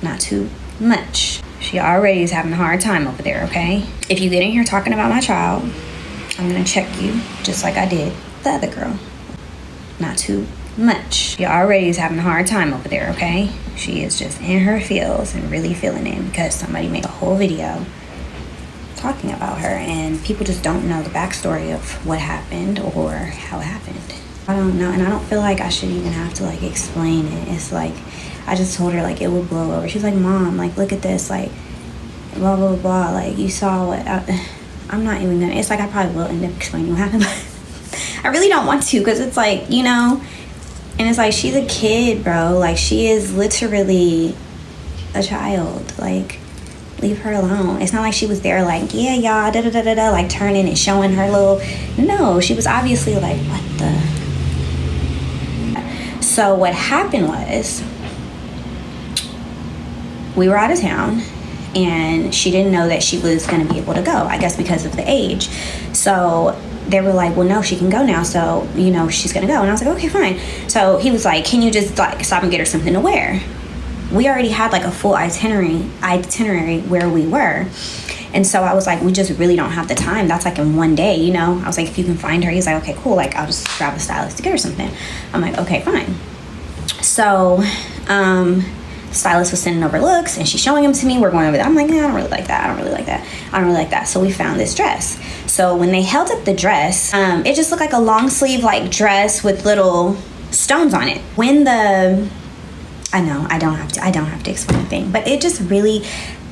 Not too much. She already is having a hard time over there, okay? If you get in here talking about my child, I'm gonna check you just like I did the other girl. Not too much. She already is having a hard time over there, okay? She is just in her feels and really feeling it because somebody made a whole video talking about her, and people just don't know the backstory of what happened or how it happened. I don't know, and I don't feel like I should even have to like explain it. It's like, I just told her like it would blow over. She's like, Mom, like look at this, like blah blah blah, like you saw what I'm not even gonna, it's like I probably will end up explaining what happened, but I really don't want to, because it's like, you know, and it's like, she's a kid, bro. Like, she is literally a child. Like, leave her alone. It's not like she was there like, yeah, y'all, da da da da da, like turning and showing her little, no, she was obviously like, what the. So what happened was, we were out of town, and she didn't know that she was going to be able to go, I guess because of the age. So they were like, well, no, she can go now, so, you know, she's going to go. And I was like, okay, fine. So he was like, can you just, like, stop and get her something to wear? We already had, like, a full itinerary where we were. And so I was like, we just really don't have the time. That's, like, in one day, you know? I was like, if you can find her. He's like, okay, cool. Like, I'll just grab a stylist to get her something. I'm like, okay, fine. So, stylist was sending over looks, and she's showing them to me. We're going over that. I'm like, I don't really like that. I don't really like that. I don't really like that. So we found this dress. So when they held up the dress, it just looked like a long sleeve like dress with little stones on it. When I know I don't have to explain anything, but it just really,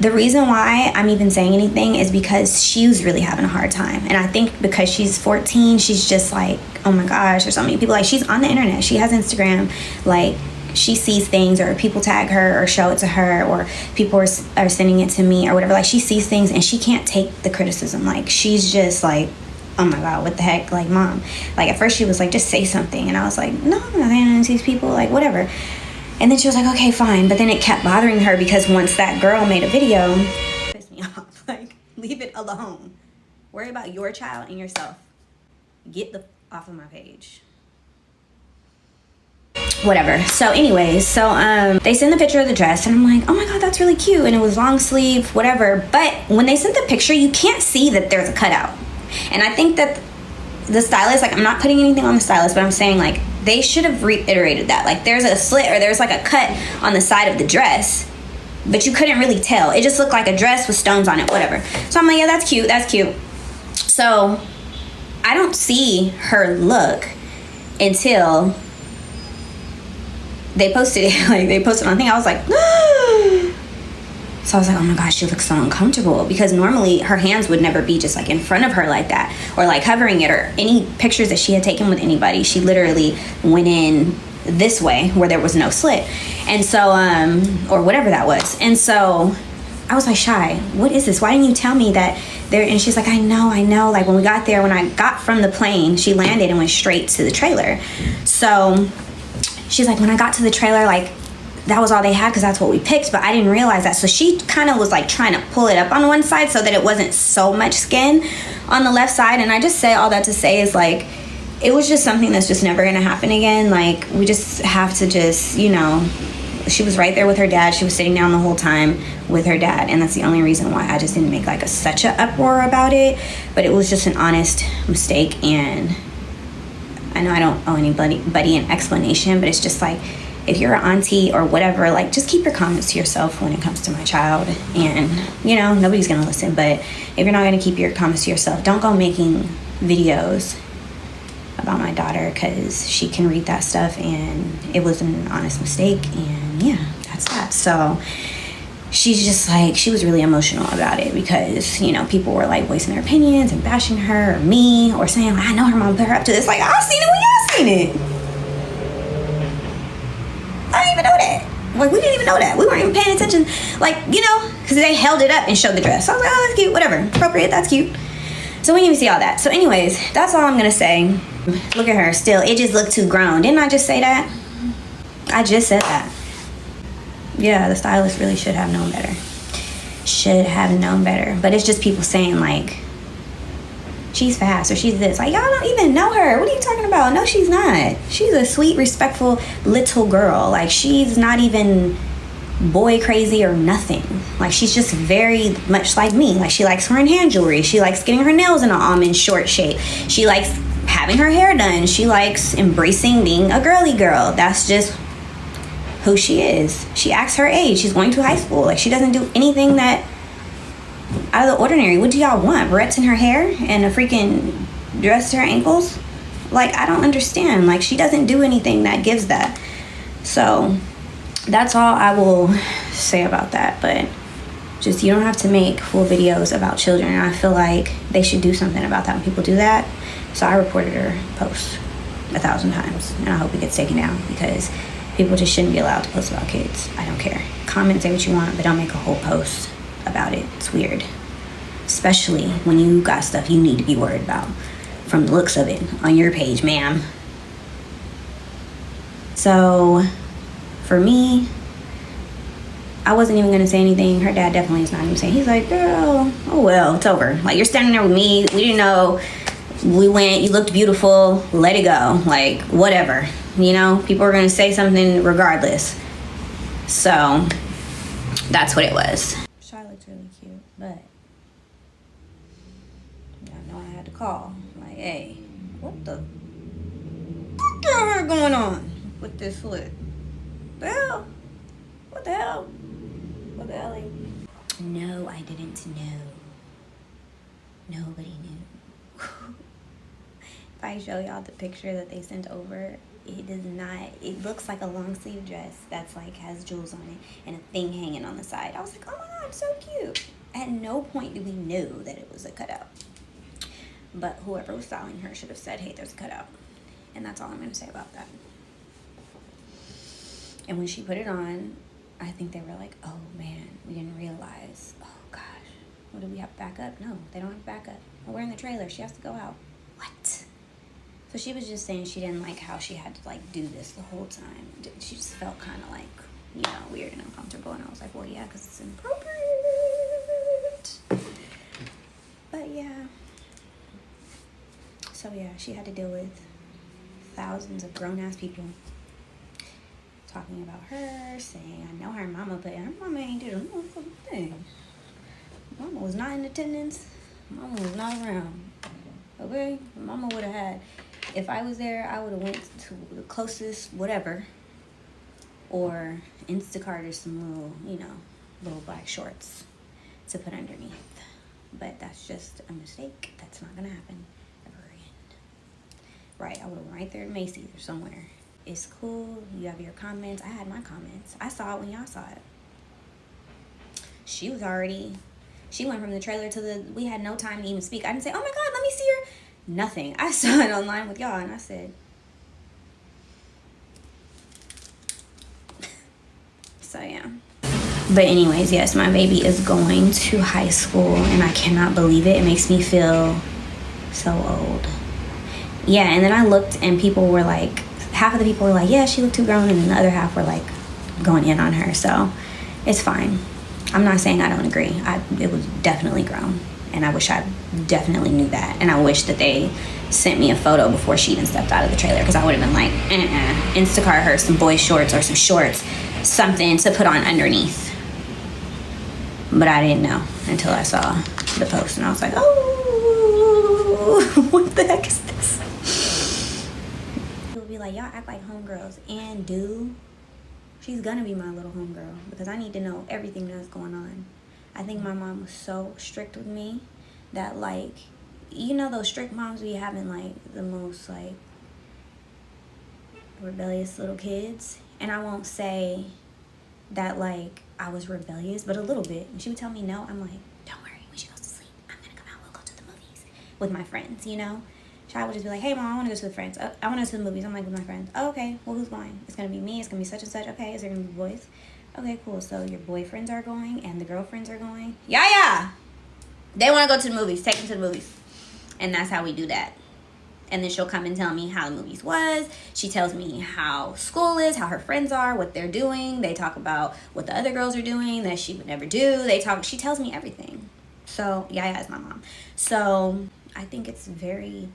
the reason why I'm even saying anything is because she was really having a hard time. And I think because she's 14, she's just like, oh my gosh, there's so many people. Like, she's on the internet. She has Instagram. Like, she sees things, or people tag her or show it to her, or people are sending it to me or whatever. Like, she sees things and she can't take the criticism. Like, she's just like, oh my God, what the heck? Like, Mom. Like, at first she was like, just say something. And I was like, no, I'm not saying to these people, like, whatever. And then she was like, okay, fine. But then it kept bothering her because once that girl made a video, it pissed me off. Like, leave it alone. Worry about your child and yourself. Get the off of my page. Whatever. So anyways, they sent the picture of the dress, and I'm like, oh my God, that's really cute. And it was long sleeve, whatever. But when they sent the picture, you can't see that there's a cutout. And I think that the stylist, like, I'm not putting anything on the stylist, but I'm saying, like, they should have reiterated that. Like, there's a slit, or there's like a cut on the side of the dress, but you couldn't really tell. It just looked like a dress with stones on it, whatever. So I'm like, yeah, that's cute. That's cute. So I don't see her look until they posted it. Like, they posted on the thing. I was like, ah! So I was like, oh my gosh, she looks so uncomfortable, because normally her hands would never be just like in front of her like that, or like covering it, or any pictures that she had taken with anybody. She literally went in this way where there was no slit. And so, or whatever that was. And so I was like, Shai, what is this? Why didn't you tell me that there? And she's like, I know. Like, when we got there, when I got from the plane, she landed and went straight to the trailer. So she's like, when I got to the trailer, like, that was all they had, because that's what we picked, but I didn't realize that. So she kind of was like trying to pull it up on one side so that it wasn't so much skin on the left side. And I just say all that to say is, like, it was just something that's just never gonna happen again. Like, we just have to just, you know, she was right there with her dad. She was sitting down the whole time with her dad, and that's the only reason why I just didn't make like such an uproar about it. But it was just an honest mistake, and I know I don't owe anybody an explanation, but it's just like, if you're an auntie or whatever, like, just keep your comments to yourself when it comes to my child. And, you know, nobody's gonna listen, but if you're not gonna keep your comments to yourself, don't go making videos about my daughter, because she can read that stuff, and it was an honest mistake. And yeah, that's that. So she's just like, she was really emotional about it, because, you know, people were like voicing their opinions and bashing her or me, or saying, I know her mom put her up to this. Like, I've seen it when y'all seen it. I didn't even know that. Like, we didn't even know that. We weren't even paying attention. Like, you know, because they held it up and showed the dress. So I was like, oh, that's cute. Whatever. Appropriate. That's cute. So we didn't even see all that. So anyways, that's all I'm going to say. Look at her still. It just looked too grown. Didn't I just say that? I just said that. Yeah, the stylist really should have known better. Should have known better. But it's just people saying, like, she's fast, or she's this. Like, y'all don't even know her. What are you talking about? No, she's not. She's a sweet, respectful little girl. Like, she's not even boy crazy or nothing. Like, she's just very much like me. Like, she likes wearing hand jewelry. She likes getting her nails in an almond short shape. She likes having her hair done. She likes embracing being a girly girl. That's just who she is. She acts her age. She's going to high school. Like, she doesn't do anything that out of the ordinary. What do y'all want? Barrettes in her hair and a freaking dress to her ankles? Like, I don't understand. Like, she doesn't do anything that gives that. So that's all I will say about that. But just, you don't have to make full videos about children. I feel like they should do something about that when people do that. So I reported her post 1,000 times, and I hope it gets taken down, because people just shouldn't be allowed to post about kids. I don't care. Comment, say what you want, but don't make a whole post about it. It's weird, especially when you got stuff you need to be worried about from the looks of it on your page, ma'am. So for me, I wasn't even gonna say anything. Her dad definitely is not even saying. He's like, girl, oh well, it's over. Like, you're standing there with me. We didn't know. We went, you looked beautiful. Let it go. Like, whatever. You know, people are gonna say something regardless. So that's what it was. Shai looks really cute, but I know I had to call. Like, hey, what the fuck going on with this foot? The hell? What the hell? What the hell? No, I didn't know. Nobody knew. If I show y'all the picture that they sent over, it does not, it looks like a long sleeve dress that's like has jewels on it and a thing hanging on the side. I was like, oh my God, so cute. At no point did we know that it was a cutout. But whoever was styling her should have said, hey, there's a cutout. And that's all I'm going to say about that. And when she put it on, I think they were like, oh man, we didn't realize. Oh gosh, what do we have to back up? No, they don't have to back up. We're in the trailer. She has to go out. What? So she was just saying she didn't like how she had to like do this the whole time. She just felt kind of like, you know, weird and uncomfortable. And I was like, well, yeah, because it's inappropriate. But yeah. So yeah, she had to deal with thousands of grown-ass people talking about her, saying, I know her mama, but her mama ain't did a motherfucking thing. Mama was not in attendance. Mama was not around. Okay? Mama would have had, if I was there, I would have went to the closest whatever, or Instacart or some little, you know, little black shorts to put underneath. But that's just a mistake. That's not gonna happen ever again. Right, I would have went right there at Macy's or somewhere. It's cool. You have your comments. I had my comments. I saw it when y'all saw it. She went from the trailer to the, we had no time to even speak. I didn't say, oh my God, let me see her. Nothing. I saw it online with y'all and I said, so yeah. But anyways, yes, my baby is going to high school and I cannot believe it. It makes me feel so old. Yeah, and then I looked and people were like, half of the people were like, yeah, she looked too grown, and then the other half were like going in on her. So it's fine. I'm not saying I don't agree. It was definitely grown, and I wish I definitely knew that. And I wish that they sent me a photo before she even stepped out of the trailer, because I would have been like, Instacart her some boy shorts or some shorts, something to put on underneath. But I didn't know until I saw the post, and I was like, oh, what the heck is this? Be like, y'all act like homegirls, and she's gonna be my little homegirl, because I need to know everything that's going on. I think my mom was so strict with me that, like, you know those strict moms be having like the most like rebellious little kids. And I won't say that like I was rebellious, but a little bit. And she would tell me no, I'm like, don't worry, when she goes to sleep, I'm gonna come out, we'll go to the movies with my friends, you know. Shai would just be like, hey mom, I want to go to the friends. I want to go to the movies. I'm like, with my friends. Oh, okay. Well, who's going? It's going to be me. It's going to be such and such. Okay. Is there going to be boys? Okay, cool. So your boyfriends are going and the girlfriends are going? Yeah. They want to go to the movies. Take them to the movies. And that's how we do that. And then she'll come and tell me how the movies was. She tells me how school is, how her friends are, what they're doing. They talk about what the other girls are doing that she would never do. She tells me everything. So Yaya is my mom. So I think it's very...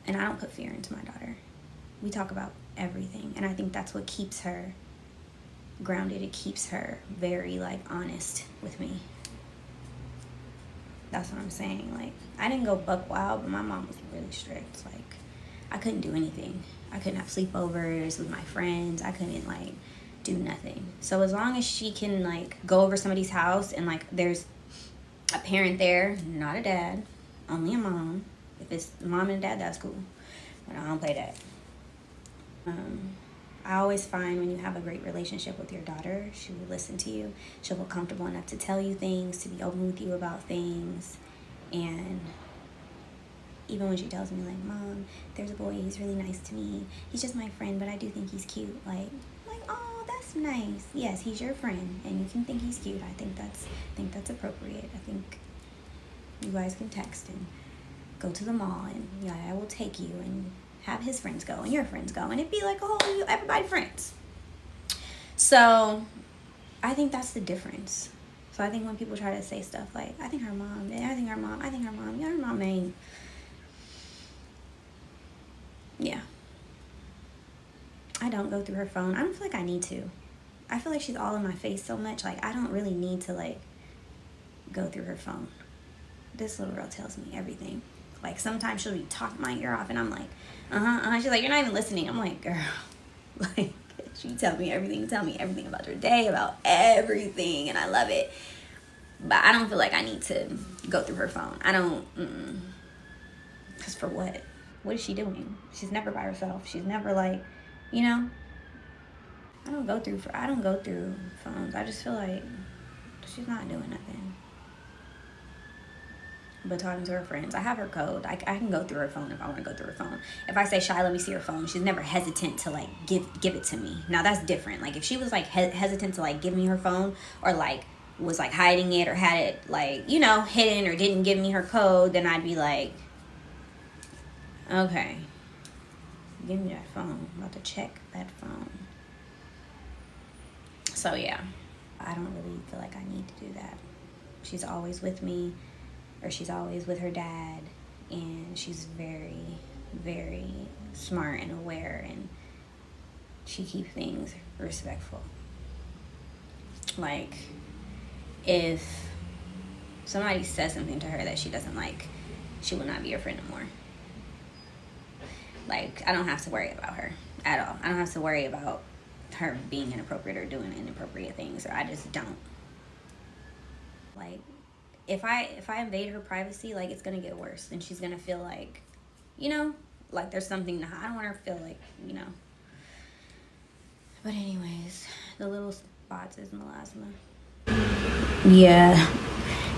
And I don't put fear into my daughter. We talk about everything. And I think that's what keeps her grounded. It keeps her very like honest with me. That's what I'm saying. Like, I didn't go buck wild, but my mom was really strict. Like, I couldn't do anything. I couldn't have sleepovers with my friends. I couldn't like do nothing. So as long as she can like go over somebody's house and like there's a parent there, not a dad, only a mom. If it's mom and dad, that's cool. But I don't play that. I always find when you have a great relationship with your daughter, she will listen to you. She'll feel comfortable enough to tell you things, to be open with you about things. And even when she tells me, like, Mom, there's a boy, he's really nice to me. He's just my friend, but I do think he's cute. Like, oh, that's nice. Yes, he's your friend, and you can think he's cute. I think that's appropriate. I think you guys can text and go to the mall, and yeah, I will take you and have his friends go and your friends go, and it'd be like a whole everybody friends. So I think that's the difference. So I think when people try to say stuff like, I think her mom, yeah, her mom ain't. Yeah. I don't go through her phone. I don't feel like I need to. I feel like she's all in my face so much. Like, I don't really need to, like, go through her phone. This little girl tells me everything. Like, sometimes she'll be talking my ear off, and I'm like, She's like, you're not even listening. I'm like, girl. Like, she tell me everything about her day, about everything, and I love it. But I don't feel like I need to go through her phone. I don't, because for what? What is she doing? She's never by herself. She's never like, you know? I don't go through phones. I just feel like she's not doing nothing but talking to her friends. I have her code. I can go through her phone if I want to go through her phone. If I say, Shai, let me see her phone, she's never hesitant to like give it to me. Now that's different. Like if she was like hesitant to like give me her phone, or like was like hiding it, or had it like, you know, hidden, or didn't give me her code, then I'd be like, okay, give me that phone. I'm about to check that phone. So yeah, I don't really feel like I need to do that. She's always with me, or she's always with her dad, and she's very, very smart and aware, and she keeps things respectful. Like, if somebody says something to her that she doesn't like, she will not be your friend no more. Like, I don't have to worry about her at all. I don't have to worry about her being inappropriate or doing inappropriate things, or I just don't. Like, if I invade her privacy, like, it's gonna get worse, and she's gonna feel like, you know, like there's something to hide. I don't want her to feel like, you know. But anyways, the little spots is melasma. Yeah,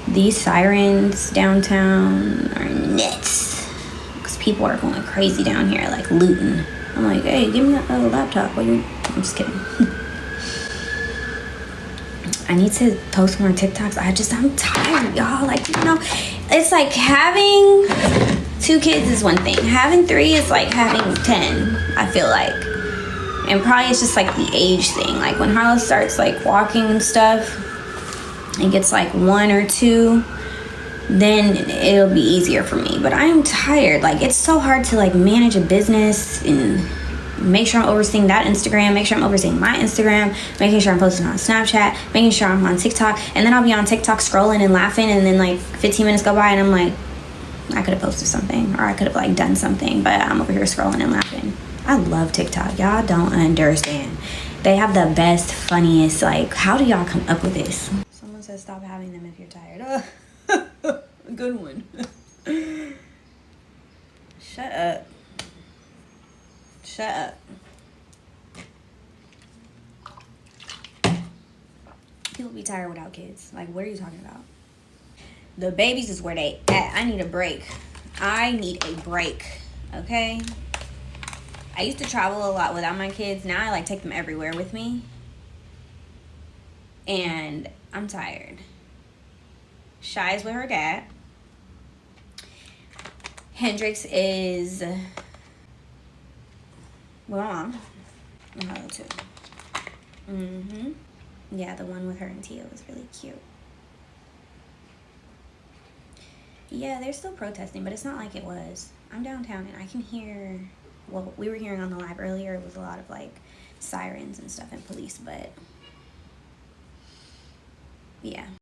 these sirens downtown are nuts, because people are going crazy down here, like looting. I'm like, hey, give me that laptop. I'm just kidding. I need to post more TikToks. I'm tired, y'all. Like, you know, it's like having 2 kids is one thing. Having 3 is like having 10, I feel like. And probably it's just like the age thing. Like when Harlow starts like walking and stuff, and gets like 1 or 2, then it'll be easier for me. But I'm tired. Like, it's so hard to like manage a business and make sure I'm overseeing that Instagram, make sure I'm overseeing my Instagram, making sure I'm posting on Snapchat, making sure I'm on TikTok, and then I'll be on TikTok scrolling and laughing, and then like 15 minutes go by and I'm like, I could have posted something, or I could have like done something, but I'm over here scrolling and laughing. I love TikTok. Y'all don't understand. They have the best, funniest, like, how do y'all come up with this? Someone says stop having them if you're tired. Oh, good one. Shut up. Shut up. People be tired without kids. Like, what are you talking about? The babies is where they at. I need a break. Okay? I used to travel a lot without my kids. Now I like take them everywhere with me. And I'm tired. Shai is with her dad. Hendrix is with my mom. And Harlow too. Yeah, the one with her and Tia was really cute. Yeah, they're still protesting, but it's not like it was. I'm downtown and I can hear, well, we were hearing on the live earlier, it was a lot of like sirens and stuff and police, but Yeah.